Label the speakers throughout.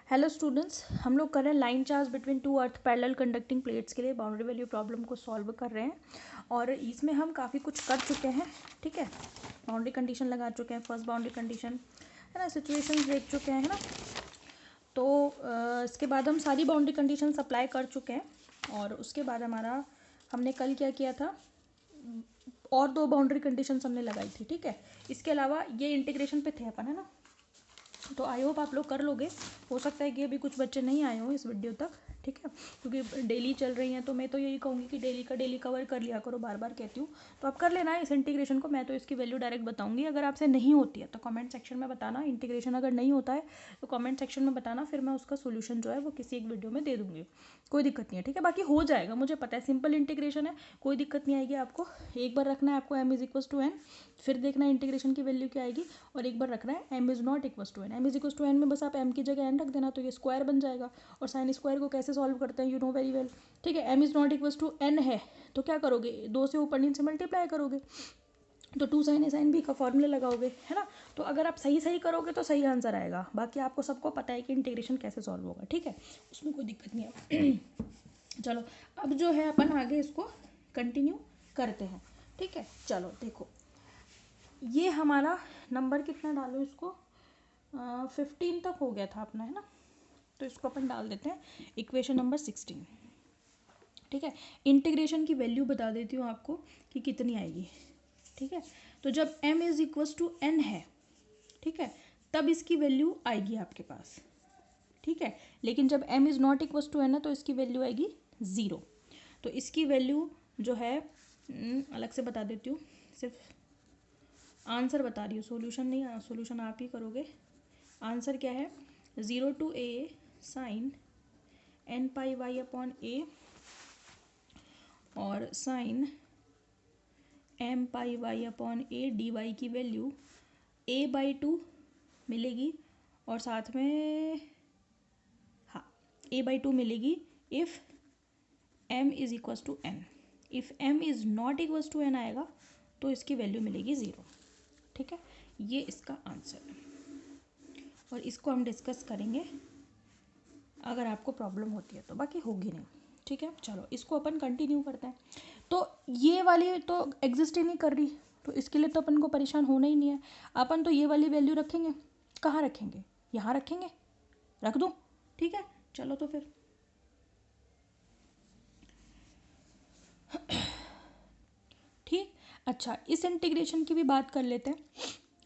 Speaker 1: Hello students, हम लोग कर रहे हैं line charge between two earth parallel conducting plates के लिए बाउंड्री वैल्यू प्रॉब्लम को सॉल्व कर रहे हैं। और इसमें हम काफ़ी कुछ कर चुके हैं। ठीक है, बाउंड्री कंडीशन लगा चुके हैं, फर्स्ट बाउंड्री कंडीशन है ना, सिचुएशंस देख चुके हैं, है ना। तो इसके बाद हम सारी बाउंड्री कंडीशन अप्लाई कर चुके हैं। और उसके बाद हमने कल क्या किया था, और दो बाउंड्री कंडीशन हमने लगाई थी। ठीक है, इसके अलावा ये इंटीग्रेशन पे थे अपन, है ना। तो आई होप आप लोग कर लोगे। हो सकता है कि अभी कुछ बच्चे नहीं आए हों इस वीडियो तक, ठीक है, क्योंकि डेली चल रही हैं। तो मैं तो यही कहूँगी कि डेली का डेली कवर कर लिया करो, बार बार कहती हूँ। तो आप कर लेना इस इंटीग्रेशन को। मैं तो इसकी वैल्यू डायरेक्ट बताऊँगी। अगर आपसे नहीं होती है तो कमेंट सेक्शन में बताना। इंटीग्रेशन अगर नहीं होता है तो कमेंट सेक्शन में बताना, फिर मैं उसका सोल्यूशन जो है वो किसी एक वीडियो में दे दूँगी। कोई दिक्कत नहीं है, ठीक है। बाकी हो जाएगा, मुझे पता है, सिंपल इंटीग्रेशन है, कोई दिक्कत नहीं आएगी आपको। एक बार रखना है आपको m इज टू एन, फिर देखना है इंटीग्रेशन की वैल्यू क्या आएगी। और एक बार रखना है m is not equals to n. m is equals to n में बस आप m की जगह n रख देना, तो ये स्क्वायर बन जाएगा। और साइन स्क्वायर को कैसे सॉल्व करते हैं, यू नो वेरी वेल। ठीक है, m is not equals to n है तो क्या करोगे, दो से ऊपर नीचे मल्टीप्लाई करोगे, तो two sine A sine B का फॉर्मूला लगाओगे, है ना। तो अगर आप सही सही करोगे तो सही आंसर आएगा। बाकी आपको सबको पता है कि इंटीग्रेशन कैसे सॉल्व होगा, ठीक है, उसमें कोई दिक्कत नहीं है। चलो, अब जो है अपन आगे इसको कंटिन्यू करते हैं। ठीक है, चलो देखो, ये हमारा नंबर कितना डालो इसको, 15 तक हो गया था अपना, है ना। तो इसको अपन डाल देते हैं इक्वेशन नंबर 16। ठीक है, इंटीग्रेशन की वैल्यू बता देती हूँ आपको कि कितनी आएगी। ठीक है, तो जब m is equals to n है, ठीक है, तब इसकी वैल्यू आएगी आपके पास। ठीक है, लेकिन जब m is not equals to n है तो इसकी वैल्यू आएगी 0। तो इसकी वैल्यू जो है अलग से बता देती हूँ, सिर्फ आंसर बता रही हूँ, सॉल्यूशन नहीं, सॉल्यूशन आप ही करोगे। आंसर क्या है, 0 to a sine n pi y upon a और sine m pi y upon a dy की वैल्यू a/2 मिलेगी। और साथ में हाँ, a/2 मिलेगी if m is equals to n। If m is not equals to n आएगा तो इसकी वैल्यू मिलेगी 0। ठीक है, ये इसका आंसर है। और इसको हम डिस्कस करेंगे अगर आपको प्रॉब्लम होती है तो, बाकी होगी नहीं। ठीक है, चलो इसको अपन कंटिन्यू करते हैं। तो ये वाली तो एग्जिस्ट ही नहीं कर रही, तो इसके लिए तो अपन को परेशान होना ही नहीं है। अपन तो ये वाली वैल्यू रखेंगे, कहाँ रखेंगे, यहाँ रखेंगे, रख दूँ। ठीक है, चलो तो फिर ठीक। अच्छा, इस इंटीग्रेशन की भी बात कर लेते हैं,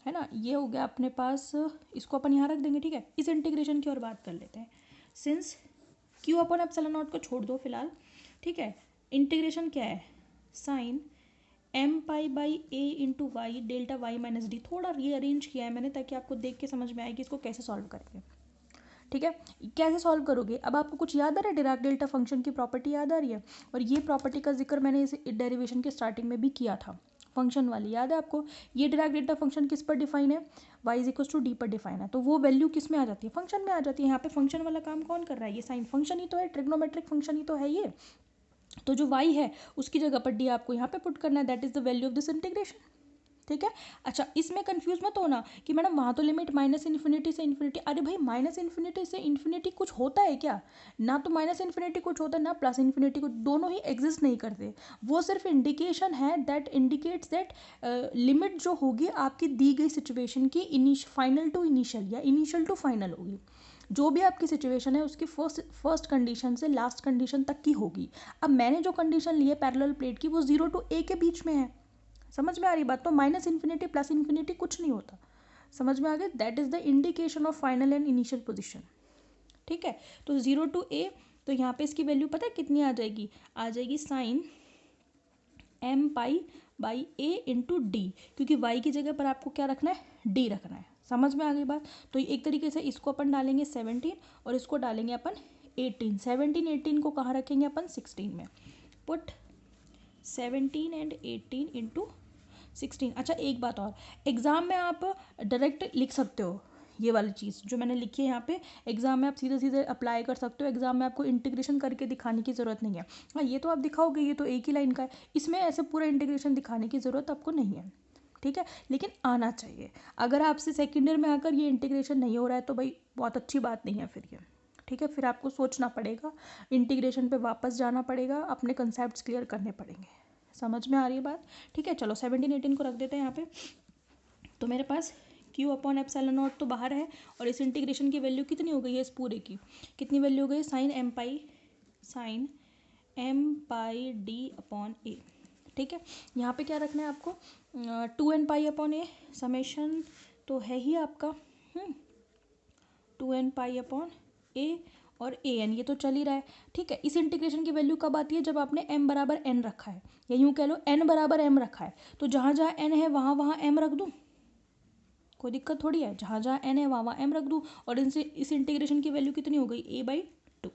Speaker 1: है ना। ये हो गया अपने पास, इसको अपन यहाँ रख देंगे। ठीक है, इस इंटीग्रेशन की और बात कर लेते हैं। Since q upon epsilon naught को छोड़ दो फिलहाल। ठीक है, इंटीग्रेशन क्या है, sine m pi by a into y delta y minus d. थोड़ा रीअरेंज किया है मैंने ताकि आपको देख के समझ में आए कि इसको कैसे सॉल्व करेंगे। ठीक है, कैसे सॉल्व करोगे, अब आपको कुछ याद आ रहा है, डिराक डेल्टा फंक्शन की प्रॉपर्टी याद आ रही है। और ये प्रॉपर्टी का जिक्र मैंने इस डेरिवेशन के स्टार्टिंग में भी किया था, फंक्शन वाली, याद है आपको। ये डिराक डेल्टा फंक्शन किस पर डिफाइन है, y is equals to d पर डिफाइन है। तो वो वैल्यू किस में आ जाती है, फंक्शन में आ जाती है। यहाँ पे फंक्शन वाला काम कौन कर रहा है, ये साइन फंक्शन ही तो है, ट्रिग्नोमेट्रिक फंक्शन ही तो है ये। तो जो y है उसकी जगह पर d आपको यहाँ पे पुट करना है, that is the value of this integration. ठीक है, अच्छा, इसमें कंफ्यूज मत होना कि मैडम वहाँ तो लिमिट माइनस इन्फिनिटी से इन्फिनिटी। अरे भाई, माइनस इन्फिनिटी से इन्फिनिटी कुछ होता है क्या, ना तो माइनस इन्फिनिटी कुछ होता है ना प्लस इन्फिनिटी कुछ, दोनों ही एग्जिस्ट नहीं करते। वो सिर्फ इंडिकेशन है, दैट इंडिकेट्स दैट लिमिट जो होगी आपकी दी गई सिचुएशन की फाइनल टू इनिशियल या इनिशियल टू फाइनल होगी। जो भी आपकी सिचुएशन है उसकी फर्स्ट कंडीशन से लास्ट कंडीशन तक की होगी। अब मैंने जो कंडीशन ली है पैरेलल प्लेट की, वो 0 टू a के बीच में है। समझ में आ रही बात, तो माइनस इन्फिनिटी प्लस इन्फिनिटी कुछ नहीं होता। समझ में आ गया, that is the indication of final and initial position. ठीक है, तो 0 टू a, तो यहाँ पे इसकी वैल्यू पता है कितनी आ जाएगी, आ जाएगी sine m pi by a into d, क्योंकि y की जगह पर आपको क्या रखना है, d रखना है। समझ में आ गई बात। तो एक तरीके से इसको अपन डालेंगे 17 और इसको डालेंगे अपन 18। 17 18 को कहाँ रखेंगे अपन, 16 में। Put 17 and 18 into 16। अच्छा, एक बात और, एग्ज़ाम में आप डायरेक्ट लिख सकते हो ये वाली चीज़ जो मैंने लिखी है यहाँ पे, एग्जाम में आप सीधे सीधे अप्लाई कर सकते हो। एग्जाम में आपको इंटीग्रेशन करके दिखाने की ज़रूरत नहीं है। हाँ, ये तो आप दिखाओगे, ये तो एक ही लाइन का है, इसमें ऐसे पूरा इंटीग्रेशन दिखाने की ज़रूरत आपको नहीं है। ठीक है, लेकिन आना चाहिए। अगर आपसे सेकेंड ईयर में आकर ये इंटीग्रेशन नहीं हो रहा है तो भाई बहुत अच्छी बात नहीं है फिर ये, ठीक है। फिर आपको सोचना पड़ेगा, इंटीग्रेशन पे वापस जाना पड़ेगा, अपने कंसेप्ट क्लियर करने पड़ेंगे। समझ में आ रही है बात? ठीक है, चलो 17 18 को रख देते हैं यहाँ पे। तो मेरे पास Q अपॉन एप्सिलॉन नॉट तो बाहर है, और इस इंटीग्रेशन की वैल्यू कितनी हो गई है इस पूरे की, कितनी वैल्यू हो गई, साइन एम पाई डी अपॉन ए। ठीक है, यहाँ पे क्या रखना है आपको, 2n पाई अपॉन ए, समेशन तो है ही आपका 2n पाई अपॉन ए और ए एन, ये तो चल ही रहा है। ठीक है, इस इंटीग्रेशन की वैल्यू कब आती है, जब आपने m बराबर n रखा है, या यूँ कह लो n बराबर m रखा है। तो जहाँ जहाँ n है वहाँ वहाँ m रख दूँ, कोई दिक्कत थोड़ी है, जहाँ जहाँ n है वहाँ वहाँ m रख दूँ, और इनसे इस इंटीग्रेशन की वैल्यू कितनी हो गई, a/2।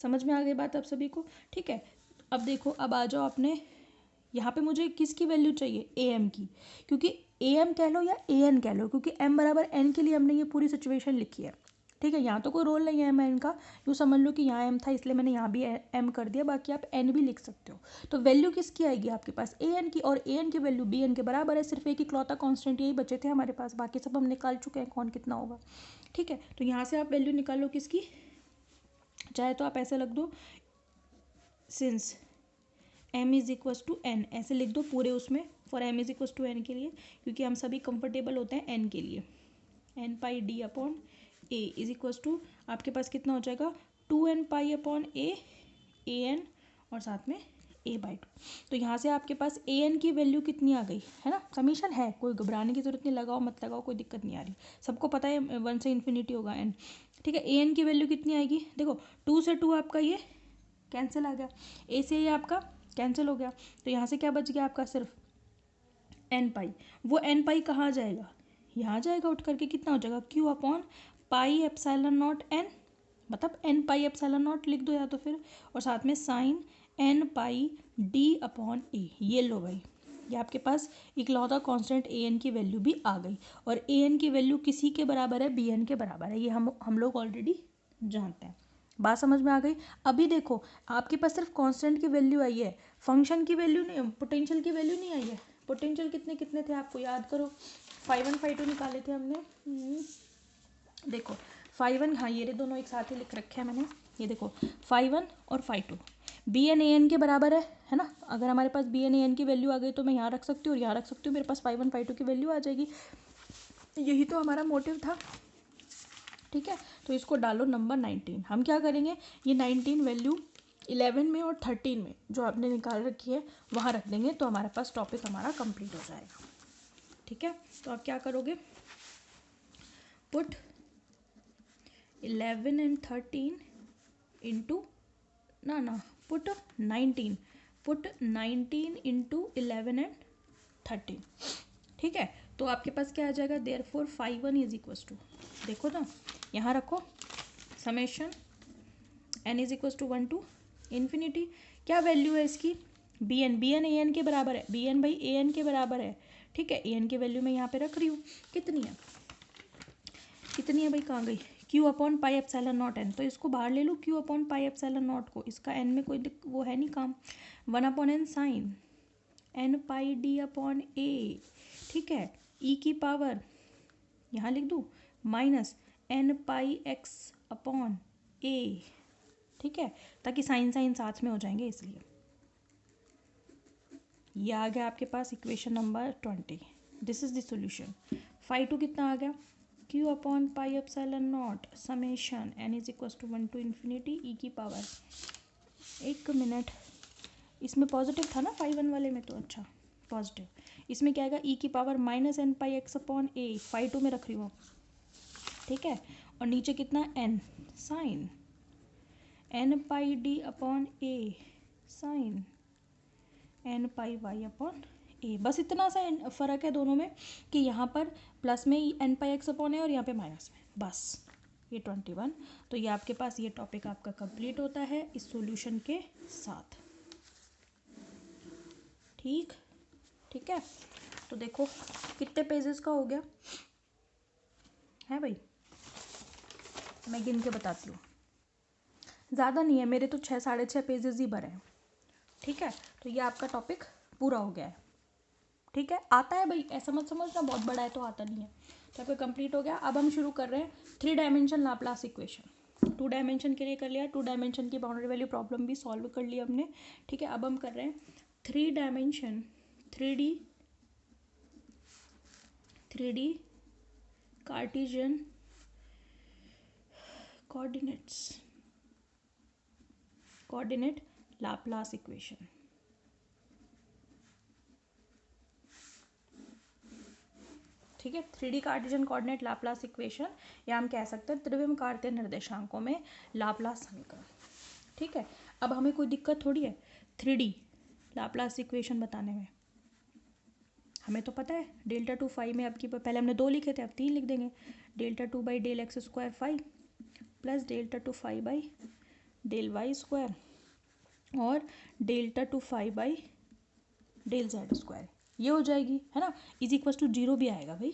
Speaker 1: समझ में आ गई बात आप सभी को? ठीक है, अब देखो, अब आ जाओ अपने यहाँ पे, मुझे किसकी वैल्यू चाहिए, ए एम की, क्योंकि ए एम कह लो या ए एन कह लो, क्योंकि m बराबर n के लिए हमने ये पूरी सिचुएशन लिखी है। ठीक है, यहाँ तो कोई रोल नहीं है एम एन का, यूँ समझ लो कि यहाँ m था इसलिए मैंने यहाँ भी m कर दिया, बाकी आप n भी लिख सकते हो। तो वैल्यू किसकी आएगी आपके पास, ए एन की, और ए एन की वैल्यू बी एन के बराबर है। सिर्फ एक इकलौता कांस्टेंट यही बचे थे हमारे पास, बाकी सब हम निकाल चुके हैं कौन कितना होगा। ठीक है, तो यहाँ से आप वैल्यू निकालो किसकी, चाहे तो आप ऐसे लिख दो, since m is equals to n, ऐसे लिख दो पूरे उसमें, for m is equals to n के लिए, क्योंकि हम सभी कंफर्टेबल होते हैं n के लिए। n pi d upon a is equals to आपके पास कितना हो जाएगा, 2n pi upon A N, और साथ में a/2। तो यहाँ से आपके पास ए एन की वैल्यू कितनी आ गई है ना, समीशन है, कोई घबराने की जरूरत नहीं, लगाओ मत लगाओ कोई दिक्कत नहीं आ रही, सबको पता है 1 से इन्फिनिटी होगा n। ठीक है, ए एन की वैल्यू कितनी आएगी, देखो 2 से 2 आपका ये कैंसिल आ गया, ए से ये आपका कैंसिल हो गया, तो यहाँ से क्या बच गया आपका, सिर्फ एन पाई। वो एन पाई कहाँ जाएगा, यहाँ जाएगा उठ करके, कितना हो जाएगा, Q upon pi epsilon not an, मतलब एन पाई एप्सिलॉन नॉट लिख दो या तो फिर, और साथ में साइन एन पाई डी अपॉन ए। ये लो भाई, ये आपके पास इकलौता कांस्टेंट ए एन की वैल्यू भी आ गई, और ए एन की वैल्यू किसी के बराबर है, बी एन के बराबर है, ये हम लोग ऑलरेडी जानते हैं। बात समझ में आ गई? अभी देखो, आपके पास सिर्फ कांस्टेंट की वैल्यू आई है, फंक्शन की वैल्यू नहीं, पोटेंशियल की वैल्यू नहीं आई है। पोटेंशियल कितने कितने थे आपको याद करो, 5 1 5 2 निकाले थे हमने। देखो 5 1, हाँ ये दोनों एक साथ ही लिख रखे हैं मैंने, ये देखो 5 1 और 5 2 बी एन ए एन के बराबर है ना। अगर हमारे पास बी एन ए एन की वैल्यू आ गई तो मैं यहाँ रख सकती हूँ और यहाँ रख सकती हूँ, मेरे पास 5 1 5 2 की वैल्यू आ जाएगी। यही तो हमारा मोटिव था। ठीक है, तो इसको डालो नंबर 19। हम क्या करेंगे, ये 19 वैल्यू 11 में और 13 में जो आपने निकाल रखी है वहाँ रख देंगे, तो हमारे पास टॉपिक हमारा कंप्लीट हो जाएगा। ठीक है, तो आप क्या करोगे, put 11 and 13 into put 19 into 11 and 13। ठीक है, तो आपके पास क्या आ जाएगा, देयरफॉर 5 1 इज इक्वस टू, देखो ना यहाँ रखो, summation n is equals to 1 to infinity, क्या वैल्यू है इसकी, बी एन ए एन के बराबर है, b n by a n के बराबर है। ठीक है, ए एन की वैल्यू मैं यहाँ पे रख रही हूँ, कितनी है भाई, कहाँ गई, Q upon pi epsilon not an, तो इसको बाहर ले लो Q upon pi epsilon naught को, इसका n में कोई वो है नहीं काम, 1 अपॉन एन साइन एन पाई डी अपॉन ए। ठीक है, e की पावर यहाँ लिख दूँ माइनस एन पाई एक्स अपॉन ए। ठीक है, ताकि साइन साइन साथ में हो जाएंगे, इसलिए ये आ गया आपके पास equation number 20। This is the solution. 5 2 कितना आ गया, Q upon pi epsilon not summation n is equals to 1 to infinity e की पावर, एक मिनट, इसमें पॉजिटिव था ना 5 1 वाले में, तो अच्छा पॉजिटिव, इसमें क्या आएगा, e की पावर माइनस एन पाई एक्स अपॉन ए, 5 2 में रख रही हूँ। ठीक है, और नीचे कितना n साइन एन पाई डी अपॉन ए साइन एन पाई वाई अपॉन ए। बस इतना सा फ़र्क है दोनों में कि यहाँ पर प्लस में एन पाई एक्स अपॉन है और यहाँ पे माइनस में, बस ये 21। तो ये आपके पास ये टॉपिक आपका कंप्लीट होता है इस सॉल्यूशन के साथ। ठीक है, तो देखो कितने पेजेस का हो गया है भाई, मैं गिन के बताती हूँ, ज़्यादा नहीं है, मेरे तो 6 6.5 पेजेस ही भरे हैं। ठीक है, तो ये आपका टॉपिक पूरा हो गया है। ठीक है, आता है भाई, ऐसा मत समझना बहुत बड़ा है तो आता नहीं है। तो आपका कंप्लीट हो गया। अब हम शुरू कर रहे हैं 3 डायमेंशन लाप्लास इक्वेशन। 2 डायमेंशन के लिए कर लिया, 2 डायमेंशन की बाउंड्री वैल्यू प्रॉब्लम भी सॉल्व कर लिया हमने, ठीक है। अब हम कर रहे हैं 3 dimension 3D Cartesian coordinate Laplace equation. ठीक है, 3D Cartesian coordinate Laplace equation, या हम कह सकते हैं त्रिविमीय निर्देशांकों में लाप्लास समीकरण। ठीक है, अब हमें कोई दिक्कत थोड़ी है 3D लाप्लास इक्वेशन बताने में, हमें तो पता है डेल्टा टू फाइव में, अब की पहले हमने 2 लिखे थे, अब 3 लिख देंगे। Delta 2 by del x square 5 plus delta 2 5 by del y square और delta 2 5 by del z square, ये हो जाएगी, है ना। इज इक्वल टू 0 भी आएगा भाई,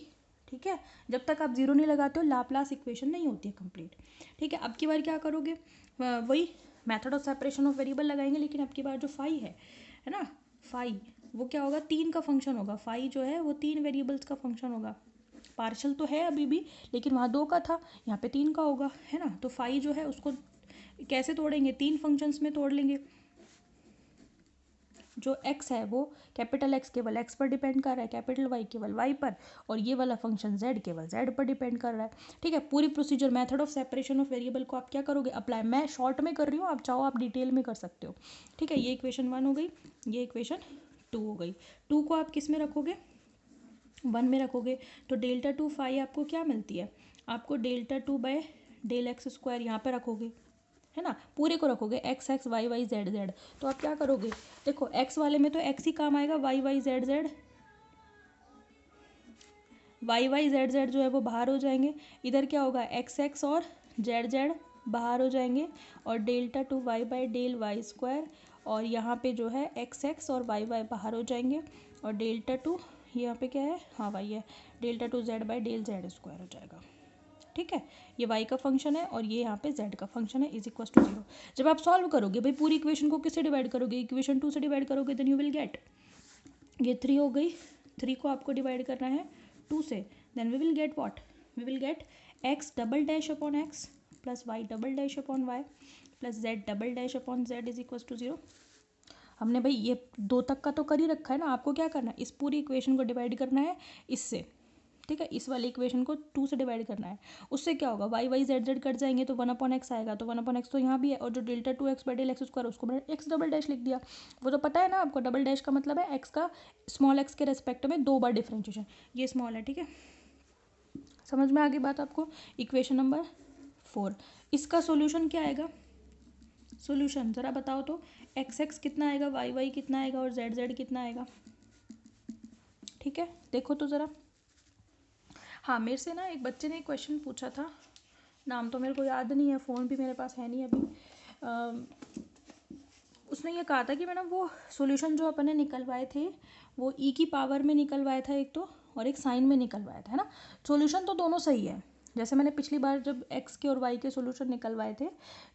Speaker 1: ठीक है। जब तक आप 0 नहीं लगाते हो लाप्लास इक्वेशन नहीं होती है कंप्लीट, ठीक है। अब की बार क्या करोगे, वही method of separation of variable लगाएंगे, लेकिन अब की बार जो फाई है ना, फाई वो क्या होगा, 3 का फंक्शन होगा। फाई जो है वो 3 वेरिएबल्स का फंक्शन होगा। पार्शल तो है अभी भी, लेकिन वहाँ 2 का था, यहाँ पे 3 का होगा, है ना। तो फाई जो है उसको कैसे तोड़ेंगे, 3 फंक्शंस में तोड़ लेंगे। जो x है वो कैपिटल X केवल x पर डिपेंड कर रहा है, कैपिटल Y केवल Y पर, और ये वाला फंक्शन z केवल z पर डिपेंड कर रहा है, ठीक है। पूरी procedure method of separation of variable को आप क्या करोगे, अप्लाई। मैं शॉर्ट में कर रही हूँ, आप चाहो आप डिटेल में कर सकते हो, ठीक है। ये इक्वेशन 1 हो गई, ये इक्वेशन 2 हो गई। 2 को आप किस में रखोगे, 1 में रखोगे, तो डेल्टा 2 फाई आपको क्या मिलती है, आपको delta 2 by del x square यहाँ पे रखोगे, है ना। पूरे को रखोगे x x y y z z, तो आप क्या करोगे, देखो एक्स वाले में तो एक्स ही काम आएगा, y y z z, y y z z जो है वो बाहर हो जाएंगे। इधर क्या होगा, एक्स एक्स और जेड जेड बाहर हो जाएंगे, और delta 2 y by del y square, और यहाँ पे जो है एक्स एक्स और वाई वाई बाहर हो जाएंगे, और डेल्टा 2 यहाँ पे क्या है, हाँ वाई है, delta 2 z by del z square हो जाएगा, ठीक है। ये y का फंक्शन है और ये यहाँ पे z का फंक्शन है, इज इक्वल टू 0। जब आप सॉल्व करोगे भाई, पूरी इक्वेशन को किससे डिवाइड करोगे, इक्वेशन 2 से डिवाइड करोगे, देन यू विल गेट, ये 3 हो गई, 3 को आपको डिवाइड करना है 2 से, then we will get what, we will get x double dash upon x plus y double dash upon y plus z double dash upon z is equal to 0। हमने भाई ये 2 तक का तो कर ही रखा है ना, आपको क्या करना है, इस पूरी इक्वेशन को डिवाइड करना है इससे, ठीक है। इस वाली इक्वेशन को 2 से डिवाइड करना है, उससे क्या होगा, y y z z cut जाएंगे तो 1 अपॉन एक्स आएगा, तो 1 अपॉन एक्स तो यहाँ भी है, और जो delta 2 x by del x square उसको मैंने एक्स डबल डैश लिख दिया। वो तो पता है ना आपको, डबल डैश का मतलब है एक्स का स्मॉल एक्स के रेस्पेक्ट में 2 बार डिफ्रेंशिएशन, ये स्मॉल है, ठीक है। समझ में आ गई बात आपको। इक्वेशन नंबर 4, इसका सोल्यूशन क्या आएगा, सोल्यूशन ज़रा बताओ तो, एक्स एक्स कितना आएगा, वाई वाई कितना आएगा, और जेड जेड कितना आएगा, ठीक है। देखो तो ज़रा, हाँ मेरे से ना एक बच्चे ने एक क्वेश्चन पूछा था, नाम तो मेरे को याद नहीं है, फ़ोन भी मेरे पास है नहीं अभी। उसने ये कहा था कि मैडम वो सॉल्यूशन जो अपन ने निकलवाए थे वो ई की पावर में निकलवाया था एक तो, और एक साइन में निकलवाया था, है ना। सॉल्यूशन तो दोनों सही है, जैसे मैंने पिछली बार जब एक्स के और वाई के सॉल्यूशन निकलवाए थे,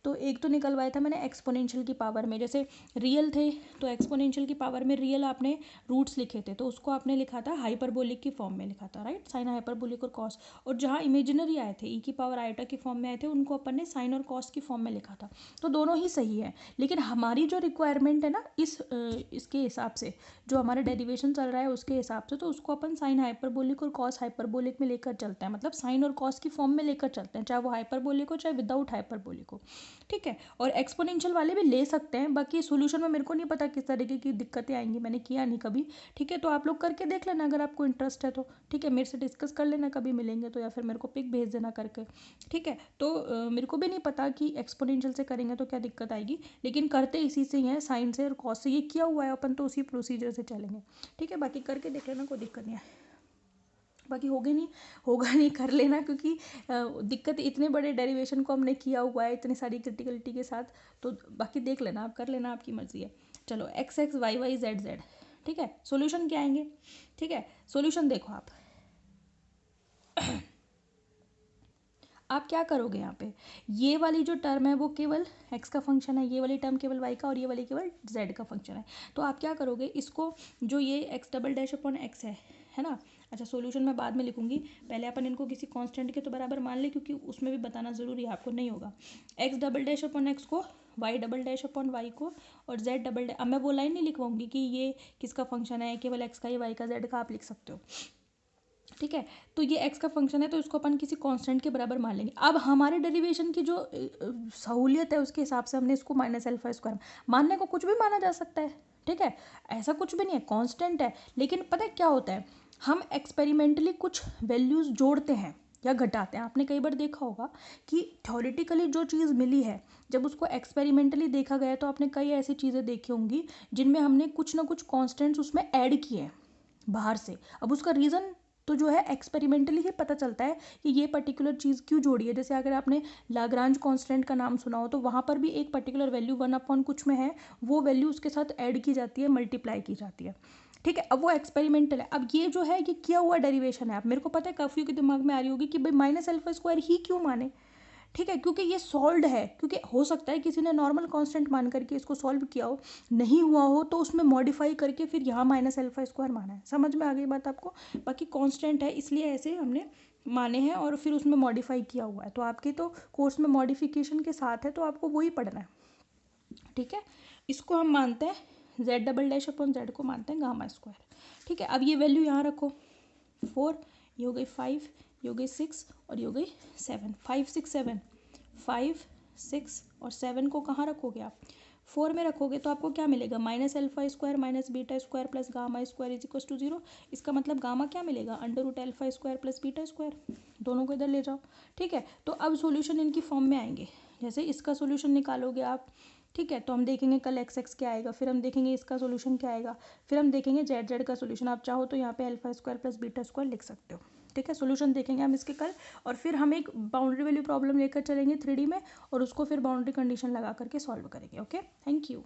Speaker 1: तो एक तो निकलवाया था मैंने एक्सपोनेंशियल की पावर में, जैसे रियल थे तो एक्सपोनेंशियल की पावर में रियल आपने रूट्स लिखे थे, तो उसको आपने लिखा था हाइपरबोलिक की फॉर्म में लिखा था, राइट, साइन हाइपरबोलिक और कॉस। और जहाँ इमेजिनरी आए थे ई की पावर आयोटा की फॉर्म में आए थे, उनको अपन ने साइन और कॉस की फॉर्म में लिखा था। तो दोनों ही सही है, लेकिन हमारी जो रिक्वायरमेंट है ना इसके हिसाब से, जो हमारा डेरिवेशन चल रहा है उसके हिसाब से, तो उसको अपन साइन हाइपरबोलिक और कॉस हाइपरबोलिक में लेकर चलते हैं, मतलब साइन और कॉस की फॉर्म में लेकर चलते हैं, चाहे वो हाइपरबोलिक हो चाहे विदाउट हाइपरबोलिक हो, ठीक है। और एक्सपोनेंशियल वाले भी ले सकते हैं, बाकी सोल्यूशन में मेरे को नहीं पता किस तरीके की दिक्कतें आएंगी, मैंने किया नहीं कभी, ठीक है। तो आप लोग करके देख लेना अगर आपको इंटरेस्ट है तो, ठीक है। मेरे से डिस्कस कर लेना कभी मिलेंगे तो, या फिर मेरे को पिक भेज देना करके, ठीक है। तो मेरे को भी नहीं पता कि एक्सपोनेंशियल से करेंगे तो क्या दिक्कत आएगी, लेकिन करते इसी से ही है, साइन से और कॉस से, ये किया हुआ है अपन, तो उसी प्रोसीजर से चलेंगे, ठीक है। बाकी करके देख लेना, कोई दिक्कत नहीं है, बाकी होगा नहीं कर लेना, क्योंकि दिक्कत इतने बड़े डेरिवेशन को हमने किया हुआ है इतनी सारी क्रिटिकलिटी के साथ, तो बाकी देख लेना, आप कर लेना, आपकी मर्जी है। चलो x x y y z z, ठीक है। सॉल्यूशन क्या आएंगे, ठीक है। सॉल्यूशन देखो आप आप क्या करोगे यहाँ पे, ये वाली जो टर्म है वो केवल x का फंक्शन है, ये वाली टर्म केवल y का, और ये वाली केवल z का फंक्शन है। तो आप क्या करोगे, इसको जो ये x double dash upon x है ना। अच्छा, सॉल्यूशन मैं बाद में लिखूंगी, पहले अपन इनको किसी कांस्टेंट के तो बराबर मान ले, क्योंकि उसमें भी बताना ज़रूरी है, आपको नहीं होगा। x double dash upon x को, y double dash upon y को, और z डबल डैश, अब मैं वो लाइन नहीं लिखवाऊंगी कि ये किसका फंक्शन है, केवल x का ही, y का, z का, आप लिख सकते हो, ठीक है। तो ये x का फंक्शन है, तो इसको अपन किसी कांस्टेंट के बराबर मान लेंगे। अब हमारे डेरिवेशन की जो सहूलियत है उसके हिसाब से हमने इसको माइनस अल्फा स्क्वायर, मानने को कुछ भी माना जा सकता है, ठीक है, ऐसा कुछ भी नहीं है, कांस्टेंट है। लेकिन पता है क्या होता है, हम एक्सपेरिमेंटली कुछ वैल्यूज़ जोड़ते हैं या घटाते हैं। आपने कई बार देखा होगा कि थ्योरेटिकली जो चीज़ मिली है, जब उसको एक्सपेरिमेंटली देखा गया तो आपने कई ऐसी चीज़ें देखी होंगी जिनमें हमने कुछ ना कुछ कॉन्स्टेंट्स उसमें ऐड किए हैं बाहर से। अब उसका रीज़न तो जो है एक्सपेरिमेंटली ही पता चलता है कि ये पर्टिकुलर चीज़ क्यों जोड़ी है। जैसे अगर आपने लाग्रांज कांस्टेंट का नाम सुना हो, तो वहाँ पर भी एक पर्टिकुलर वैल्यू 1 अपॉन कुछ में है, वो वैल्यू उसके साथ ऐड की जाती है, मल्टीप्लाई की जाती है, ठीक है। अब वो एक्सपेरिमेंटल है। अब ये जो है ये किया हुआ डेरिवेशन है। अब मेरे को पता है काफ़ी के दिमाग में आ रही होगी कि भाई माइनस अल्फा स्क्वायर ही क्यों माने, ठीक है, क्योंकि ये सॉल्व्ड है। क्योंकि हो सकता है किसी ने नॉर्मल कांस्टेंट मान करके इसको सॉल्व किया हो, नहीं हुआ हो, तो उसमें मॉडिफाई करके फिर यहाँ माइनस अल्फा स्क्वायर माना है। समझ में आ गई बात आपको। बाकी कांस्टेंट है इसलिए ऐसे हमने माने हैं और फिर उसमें मॉडिफाई किया हुआ है। तो आपके तो कोर्स में मॉडिफिकेशन के साथ है, तो आपको वही पढ़ना है, ठीक है। इसको हम मानते हैं z double dash upon z को मानते हैं गामा स्क्वायर, ठीक है। अब ये वैल्यू यहाँ रखो, 4, ये हो गई 5, ये हो गई 6, और ये हो गई 7, 5 6 7, 5 6 और 7 को कहाँ रखोगे आप, 4 में रखोगे, तो आपको क्या मिलेगा, minus alpha square minus beta square plus gamma square is equal to 0। इसका मतलब गामा क्या मिलेगा, under root alpha square plus beta square. दोनों को इधर ले जाओ, ठीक है। तो अब सॉल्यूशन इनकी फॉर्म में आएंगे। जैसे इसका सॉल्यूशन निकालोगे आप, ठीक है, तो हम देखेंगे कल एक्स एक्स क्या आएगा, फिर हम देखेंगे इसका सॉल्यूशन क्या आएगा, फिर हम देखेंगे जेड जेड का सॉल्यूशन। आप चाहो तो यहाँ पे alpha square plus beta square लिख सकते हो, ठीक है। सॉल्यूशन देखेंगे हम इसके कल, और फिर हम एक बाउंड्री वैल्यू प्रॉब्लम लेकर चलेंगे 3D में, और उसको फिर बाउंड्री कंडीशन लगा करके सॉल्व करेंगे। Okay, thank you.